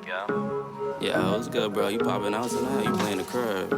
Yeah. Yeah, what's good, bro? You popping out tonight? You playing the crib?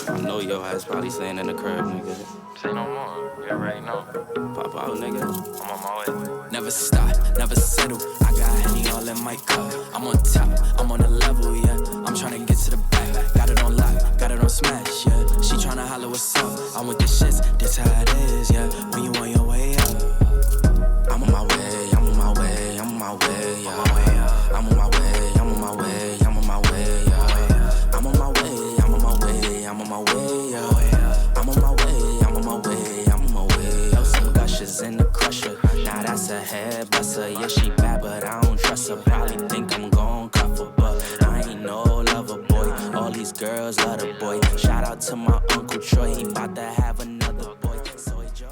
I know your ass probably staying in the crib, nigga. Say no more. You already know. Pop out, nigga. I'm on my way. Never stop, never settle. I got Henny all in my cup. I'm on top, I'm on a level, yeah. I'm tryna get to the back. Got it on lock, got it on smash, yeah. She tryna holler what's up. I'm with the shits, this how it is, yeah. When you on your way up. I'm on my way, I'm on my way, I'm on my way, yeah. I'm on my way, I'm on my way, I'm on my way, yeah. I'm on my way, I'm on my way, I'm on my way, yeah. I'm on my way, I'm on my way, I'm on my way. Yo, some gushers in the crusher. Now that's a head buster. Yeah, she bad, but I don't trust her. Probably think I'm gon' cuff her, but I ain't no lover boy. All these girls love the boy. Shout out to my Uncle Troy. He bout to have another boy. Soy George.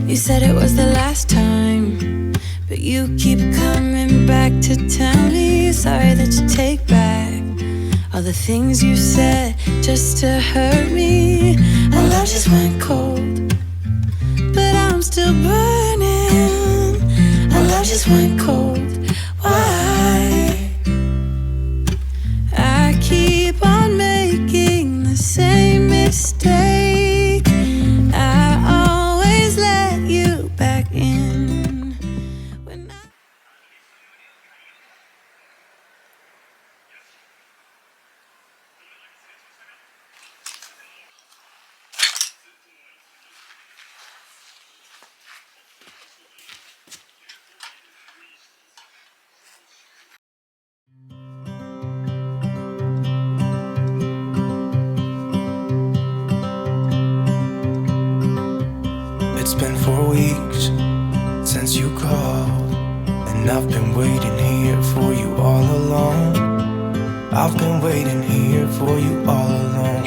You said it was the last time, but you keep coming back to tell me sorry that you take back all the things you said just to hurt me. Our love just went cold, but I'm still burning. Our love just went cold. Why? I keep on making the same mistake. I always let you back in. When I It's been 4 weeks since you called, and I've been waiting here for you all along. I've been waiting here for you all along.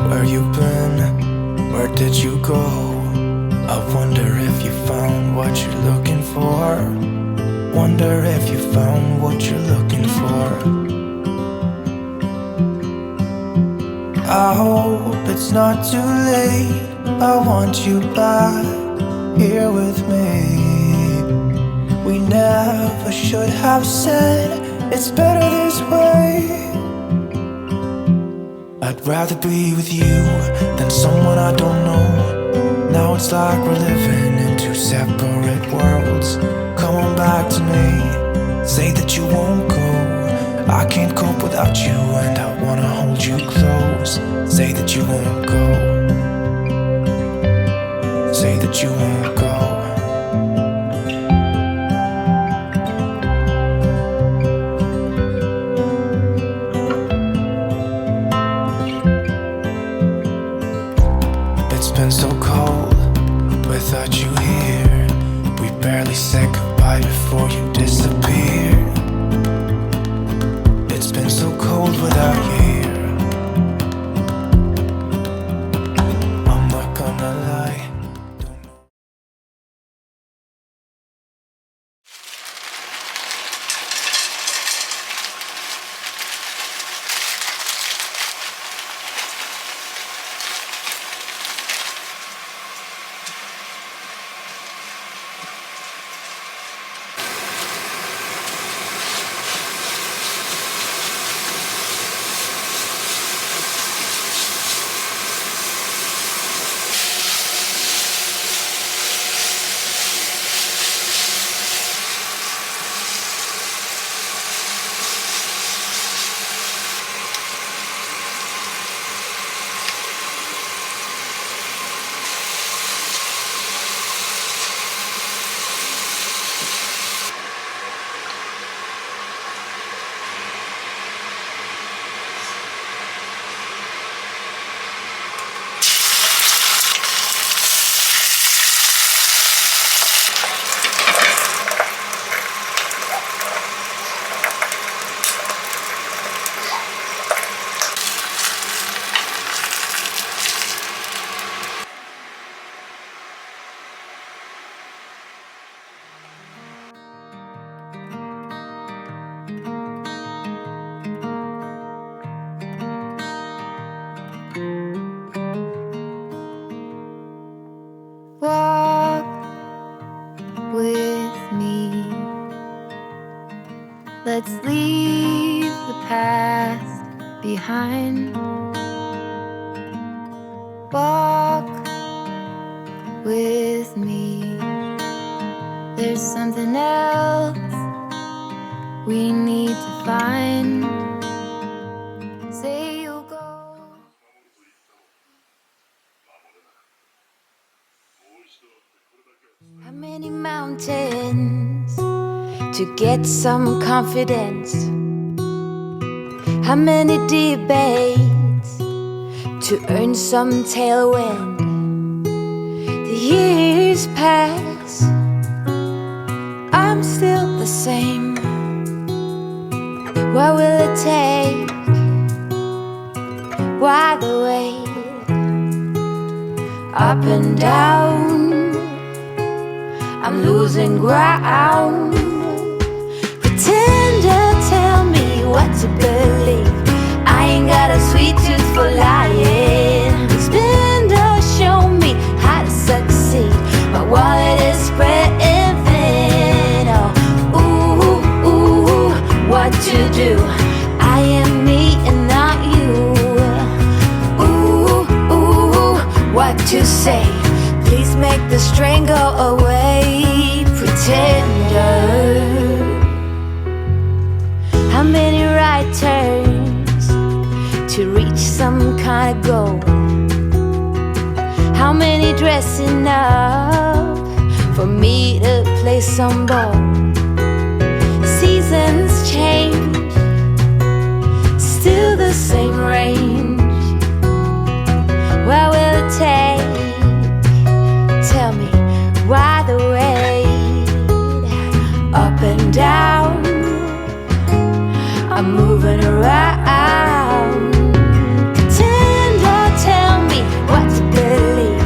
Where you been? Where did you go? I wonder if you found what you're looking for. Wonder if you found what you're looking for. I hope it's not too late. I want you back here with me. We never should have said it's better this way. I'd rather be with you than someone I don't know. Now it's like we're living in two separate worlds. Come on back to me, say that you won't go. I can't cope without you and I wanna hold you close. Say that you won't go. Say that you won't go. It's been so cold without you here. We barely said goodbye before you disappeared. It's been so cold without you here. I'm not gonna lie. Walk with me. There's something else we need to find. Say you'll go. How many mountains to get some confidence? How many debates to earn some tailwind? The years pass, I'm still the same. What will it take? Why the wait? Up and down, I'm losing ground. Pretender, tell me what to believe. I ain't got a sweet tooth for lying. Spender, show me how to succeed. My wallet is spreading thin. Oh, ooh, ooh, what to do? I am me and not you. Ooh, ooh, what to say? Please make the strain go away. Pretender. How many right turns to reach some kind of goal? How many dressing up for me to play some ball? Seasons change, still the same range. What will it take? Tell me why the wait? Up and down, I'm moving around. Pretender, tell me what to believe.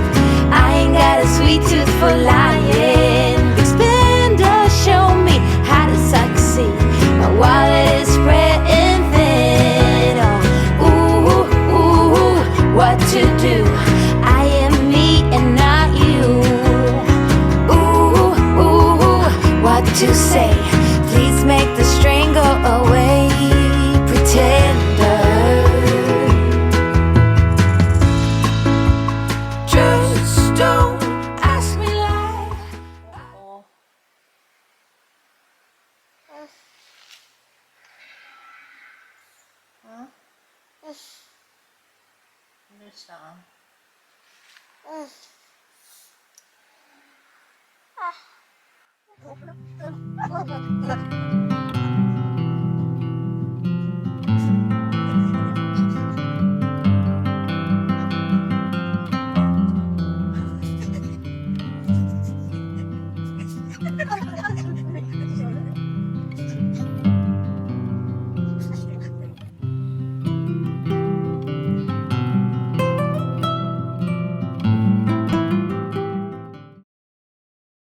I ain't got a sweet tooth for lying. Expender, show me how to succeed. My wallet is spreading thin. Oh, ooh, ooh, what to do? I am me and not you. Ooh, ooh, what to say? Please make the strain go away. Pretender. Just don't ask me like.